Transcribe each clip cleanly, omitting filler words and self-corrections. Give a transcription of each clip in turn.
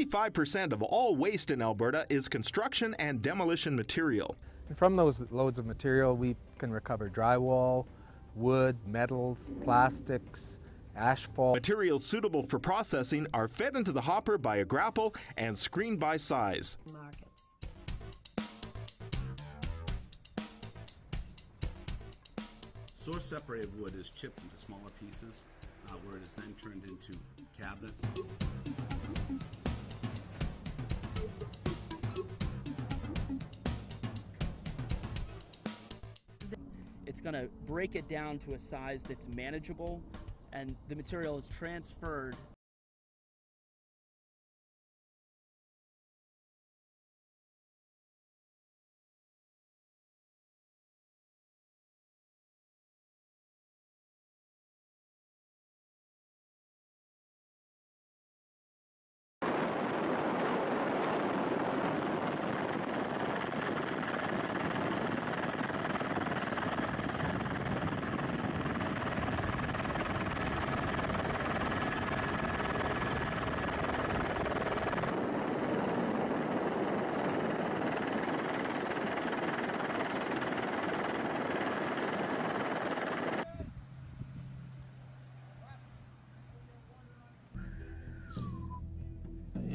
65% of all waste in Alberta is construction and demolition material. And from those loads of material, we can recover drywall, wood, metals, plastics, asphalt. Materials suitable for processing are fed into the hopper by a grapple and screened by size. Source-separated wood is chipped into smaller pieces, where it is then turned into cabinets. It's going to break it down to a size that's manageable, and the material is transferred.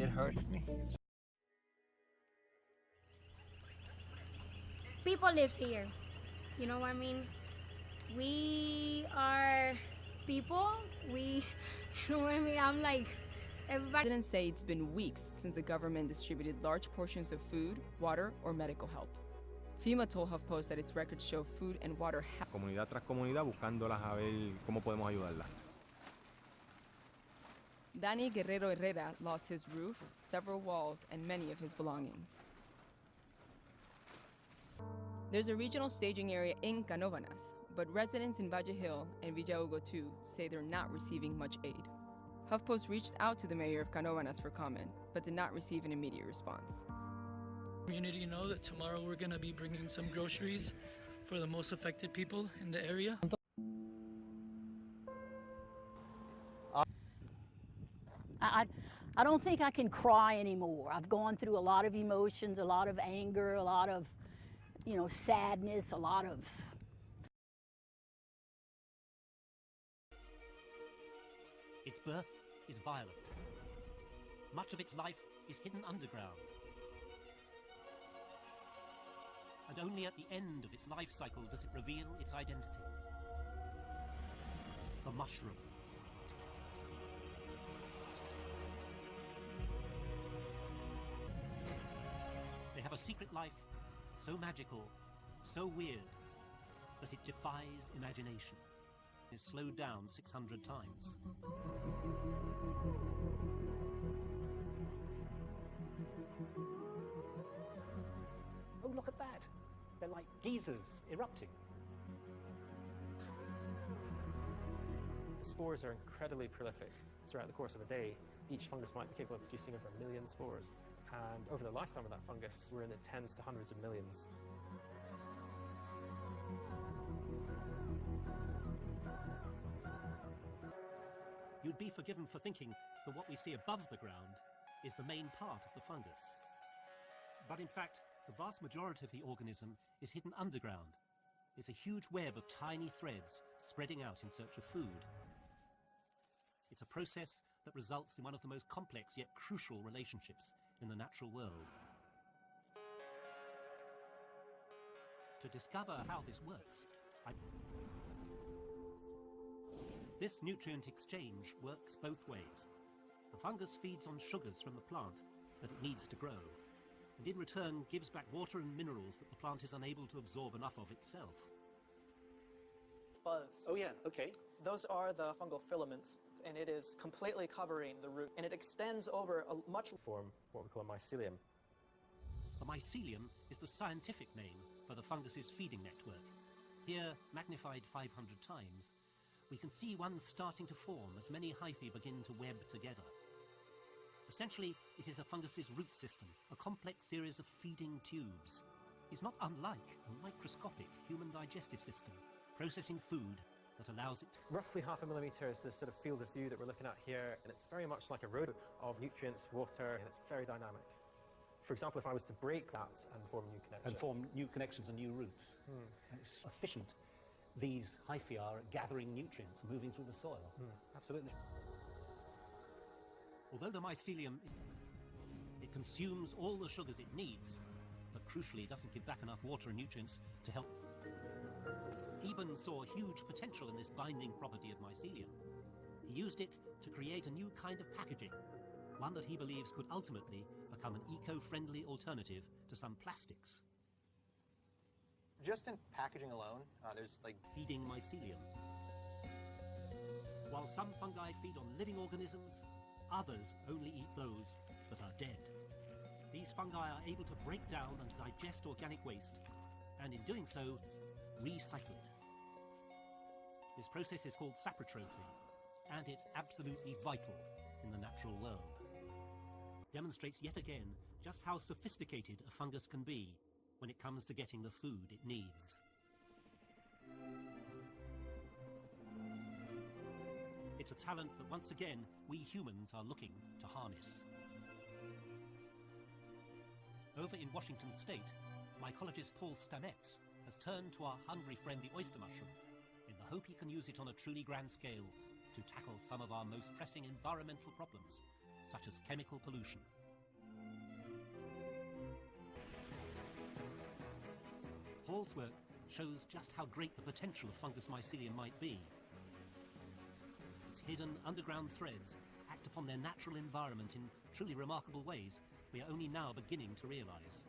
It hurts me. People live here, you know what I mean? We are people, you know what I mean? I'm like, everybody. Residents say it's been weeks since the government distributed large portions of food, water, or medical help. FEMA told HuffPost that its records show food and water. Comunidad tras comunidad buscándolas a ver cómo podemos ayudarlas. Danny Guerrero Herrera lost his roof, several walls, and many of his belongings. There's a regional staging area in Canóvanas, but residents in Valle Hill and Villa Hugo II say they're not receiving much aid. HuffPost reached out to the mayor of Canóvanas for comment, but did not receive an immediate response. Community know that tomorrow we're going to be bringing some groceries for the most affected people in the area. I don't think I can cry anymore. I've gone through a lot of emotions, a lot of anger, a lot of, sadness, a lot of... Its birth is violent. Much of its life is hidden underground. And only at the end of its life cycle does it reveal its identity. The mushroom. They have a secret life so magical, so weird, that it defies imagination. Is slowed down 600 times. Oh, look at that. They're like geysers erupting. The spores are incredibly prolific. Throughout the course of a day, each fungus might be capable of producing over 1 million spores. And over the lifetime of that fungus, we're in the tens to hundreds of millions. You'd be forgiven for thinking that what we see above the ground is the main part of the fungus. But in fact, the vast majority of the organism is hidden underground. It's a huge web of tiny threads spreading out in search of food. It's a process that results in one of the most complex yet crucial relationships in the natural world. To discover how this works, this nutrient exchange works both ways. The fungus feeds on sugars from the plant that it needs to grow, and in return gives back water and minerals that the plant is unable to absorb enough of itself. Fuzz. Oh yeah, okay. Those are the fungal filaments, and it is completely covering the root, and it extends over a much... Form what we call a mycelium. The mycelium is the scientific name for the fungus's feeding network. Here, magnified 500 times, we can see one starting to form as many hyphae begin to web together. Essentially, it is a fungus's root system, a complex series of feeding tubes. It's not unlike a microscopic human digestive system, processing food that allows it. Roughly 0.5 millimeter is the sort of field of view that we're looking at here, and it's very much like a road of nutrients, water, and it's very dynamic. For example, if I was to break that and form a new connection. And form new connections and new routes. It's efficient these hyphae are at gathering nutrients, moving through the soil. Absolutely. Although the mycelium, it consumes all the sugars it needs, but crucially it doesn't give back enough water and nutrients to help. Eben saw huge potential in this binding property of mycelium. He used it to create a new kind of packaging, one that he believes could ultimately become an eco-friendly alternative to some plastics. Just in packaging alone, there's like feeding mycelium. While some fungi feed on living organisms, others only eat those that are dead. These fungi are able to break down and digest organic waste, and in doing so, recycle it. This process is called saprotrophy, and it's absolutely vital in the natural world. Demonstrates yet again just how sophisticated a fungus can be when it comes to getting the food it needs. It's a talent that once again we humans are looking to harness. Over in Washington State, mycologist Paul Stamets has turned to our hungry friend the oyster mushroom in the hope he can use it on a truly grand scale to tackle some of our most pressing environmental problems, such as chemical pollution. Paul's work shows just how great the potential of fungus mycelium might be. Its hidden underground threads act upon their natural environment in truly remarkable ways we are only now beginning to realize.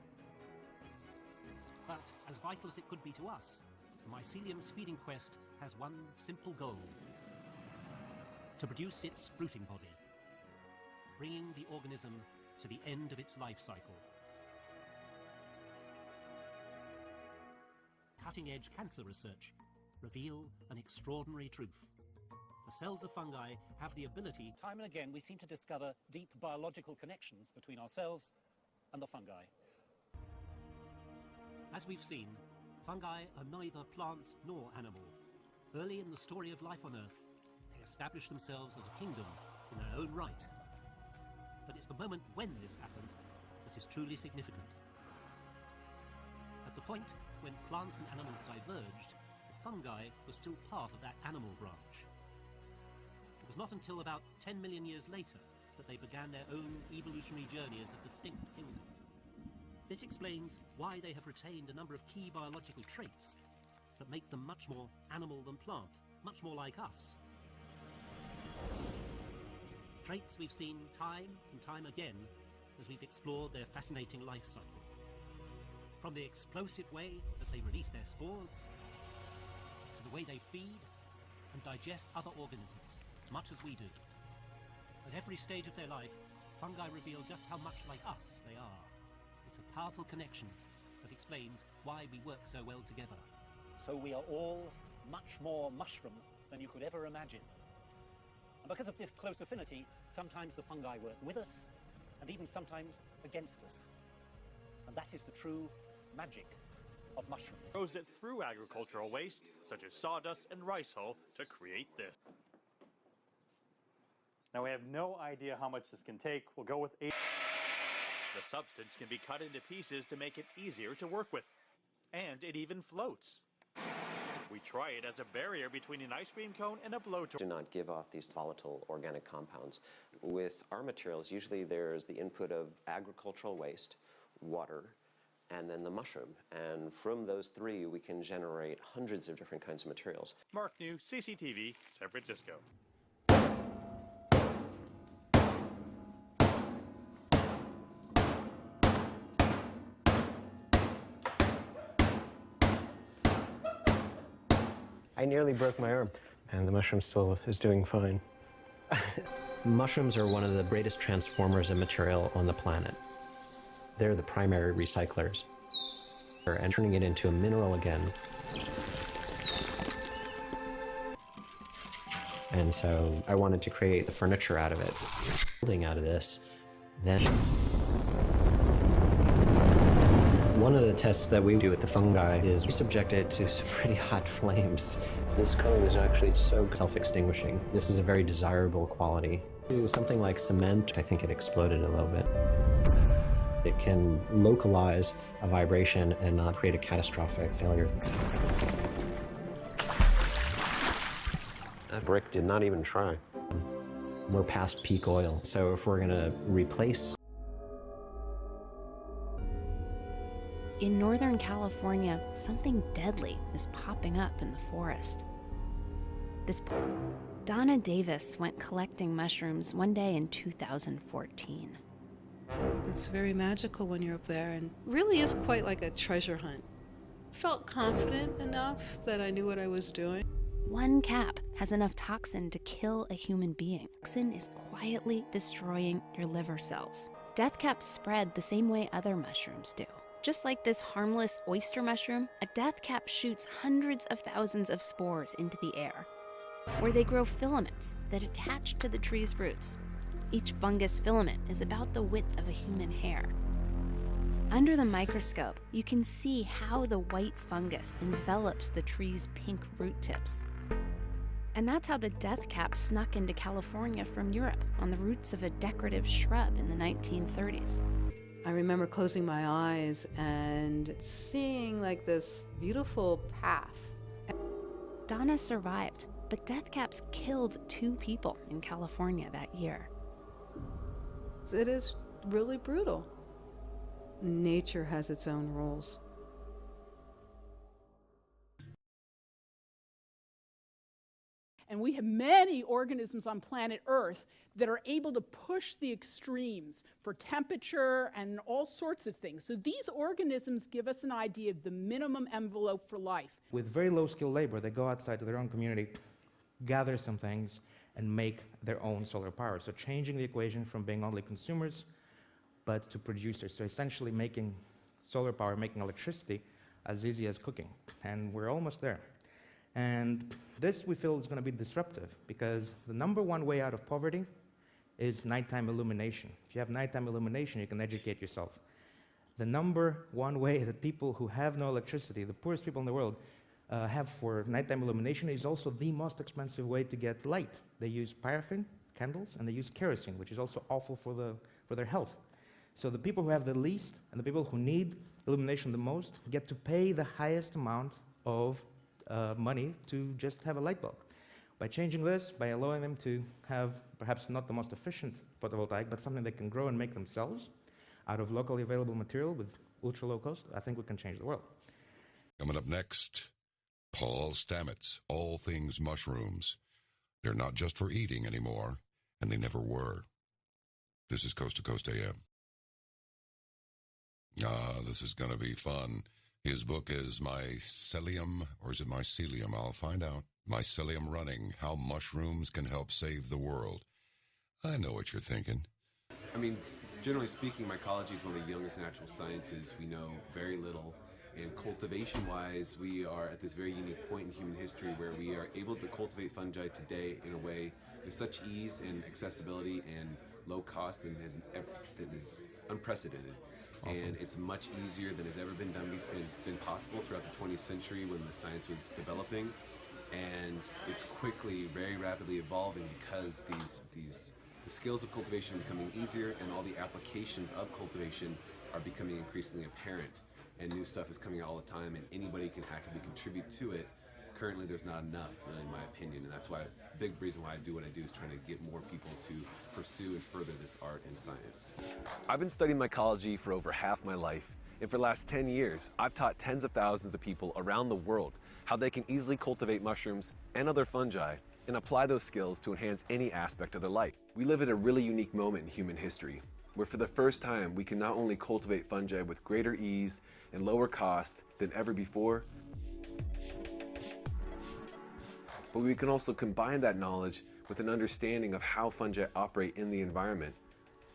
But as vital as it could be to us, the mycelium's feeding quest has one simple goal: to produce its fruiting body, bringing the organism to the end of its life cycle. Cutting-edge cancer research reveal an extraordinary truth. The cells of fungi have the ability... Time and again, we seem to discover deep biological connections between ourselves and the fungi. As we've seen, fungi are neither plant nor animal. Early in the story of life on Earth, they established themselves as a kingdom in their own right. But it's the moment when this happened that is truly significant. At the point when plants and animals diverged, the fungi were still part of that animal branch. It was not until about 10 million years later that they began their own evolutionary journey as a distinct kingdom. This explains why they have retained a number of key biological traits that make them much more animal than plant, much more like us. Traits we've seen time and time again as we've explored their fascinating life cycle. From the explosive way that they release their spores, to the way they feed and digest other organisms, much as we do. At every stage of their life, fungi reveal just how much like us they are. It's a powerful connection that explains why we work so well together. So we are all much more mushroom than you could ever imagine. And because of this close affinity, sometimes the fungi work with us, and even sometimes against us. And that is the true magic of mushrooms. Grows it through agricultural waste, such as sawdust and rice hull, to create this. Now we have no idea how much this can take. We'll go with 8. The substance can be cut into pieces to make it easier to work with. And it even floats. We try it as a barrier between an ice cream cone and a blowtorch. Do not give off these volatile organic compounds. With our materials, usually there's the input of agricultural waste, water, and then the mushroom. And from those three, we can generate hundreds of different kinds of materials. Mark New, CCTV, San Francisco. I nearly broke my arm, and the mushroom still is doing fine. Mushrooms are one of the greatest transformers of material on the planet. They're the primary recyclers. And turning it into a mineral again. And so I wanted to create the furniture out of it. Building out of this, then one of the tests that we do with the fungi is we subject it to some pretty hot flames This cone is actually so self-extinguishing. This is a very desirable quality. It was something like cement. I think it exploded a little bit. It can localize a vibration and not create a catastrophic failure. That brick did not even try. We're past peak oil, so if we're going to replace... In Northern California, something deadly is popping up in the forest. Donna Davis went collecting mushrooms one day in 2014. It's very magical when you're up there, and really is quite like a treasure hunt. Felt confident enough that I knew what I was doing. One cap has enough toxin to kill a human being. Toxin is quietly destroying your liver cells. Death caps spread the same way other mushrooms do. Just like this harmless oyster mushroom, a death cap shoots hundreds of thousands of spores into the air, where they grow filaments that attach to the tree's roots. Each fungus filament is about the width of a human hair. Under the microscope, you can see how the white fungus envelops the tree's pink root tips. And that's how the death cap snuck into California from Europe on the roots of a decorative shrub in the 1930s. I remember closing my eyes and seeing like this beautiful path. Donna survived, but death caps killed 2 people in California that year. It is really brutal. Nature has its own rules. And we have many organisms on planet Earth that are able to push the extremes for temperature and all sorts of things. So these organisms give us an idea of the minimum envelope for life. With very low skilled labor, they go outside to their own community, gather some things, and make their own solar power. So changing the equation from being only consumers, but to producers. So essentially making solar power, making electricity as easy as cooking. And we're almost there. And this we feel is going to be disruptive because the #1 way out of poverty is nighttime illumination. If you have nighttime illumination, you can educate yourself. The #1 way that people who have no electricity, the poorest people in the world, have for nighttime illumination is also the most expensive way to get light. They use paraffin, candles, and they use kerosene, which is also awful for their health. So the people who have the least and the people who need illumination the most get to pay the highest amount of money to just have a light bulb. By changing this, by allowing them to have perhaps not the most efficient photovoltaic, but something they can grow and make themselves out of locally available material with ultra low cost, I think we can change the world. Coming up next, Paul Stamets, all things mushrooms. They're not just for eating anymore, and they never were. This is Coast to Coast AM. This is going to be fun. His book is Mycelium, or is it Mycelium? I'll find out. Mycelium Running, How Mushrooms Can Help Save the World. I know what you're thinking. I mean, generally speaking, mycology is one of the youngest natural sciences. We know very little. And cultivation-wise, we are at this very unique point in human history where we are able to cultivate fungi today in a way with such ease and accessibility and low cost that is unprecedented. Awesome. And it's much easier than has ever been possible throughout the 20th century when the science was developing. And it's quickly, very rapidly evolving because the skills of cultivation are becoming easier and all the applications of cultivation are becoming increasingly apparent. And new stuff is coming out all the time and anybody can actively contribute to it. Currently there's not enough, really, in my opinion, and that's why a big reason why I do what I do is trying to get more people to pursue and further this art and science. I've been studying mycology for over half my life, and for the last 10 years, I've taught tens of thousands of people around the world how they can easily cultivate mushrooms and other fungi and apply those skills to enhance any aspect of their life. We live at a really unique moment in human history, where for the first time we can not only cultivate fungi with greater ease and lower cost than ever before, but we can also combine that knowledge with an understanding of how fungi operate in the environment.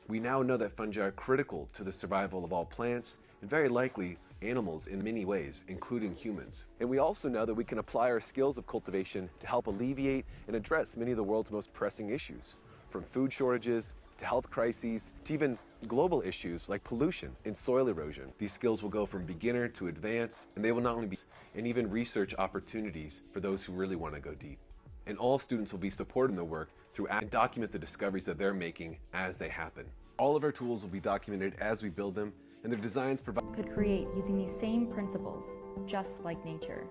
We now know that fungi are critical to the survival of all plants and very likely animals in many ways, including humans. And we also know that we can apply our skills of cultivation to help alleviate and address many of the world's most pressing issues, from food shortages to health crises to even global issues like pollution and soil erosion. These skills will go from beginner to advanced, and they will not only be and even research opportunities for those who really want to go deep. And all students will be supported in their work through and document the discoveries that they're making as they happen. All of our tools will be documented as we build them, and their designs provide could create using these same principles, just like nature.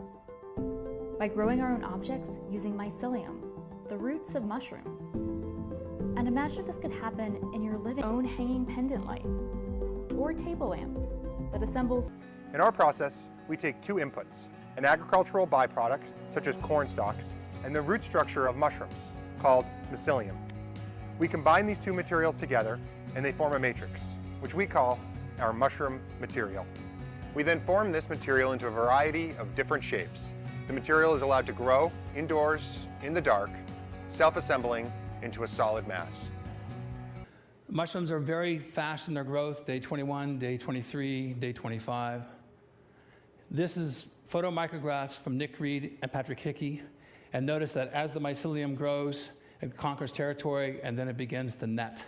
By growing our own objects using mycelium, the roots of mushrooms. And imagine if this could happen in your living own hanging pendant light or table lamp that assembles. In our process, we take two inputs, an agricultural byproduct, such as corn stalks, and the root structure of mushrooms, called mycelium. We combine these two materials together, and they form a matrix, which we call our mushroom material. We then form this material into a variety of different shapes. The material is allowed to grow indoors, in the dark, self-assembling into a solid mass. Mushrooms are very fast in their growth, day 21, day 23, day 25. This is photomicrographs from Nick Reed and Patrick Hickey. And notice that as the mycelium grows, it conquers territory, and then it begins to net.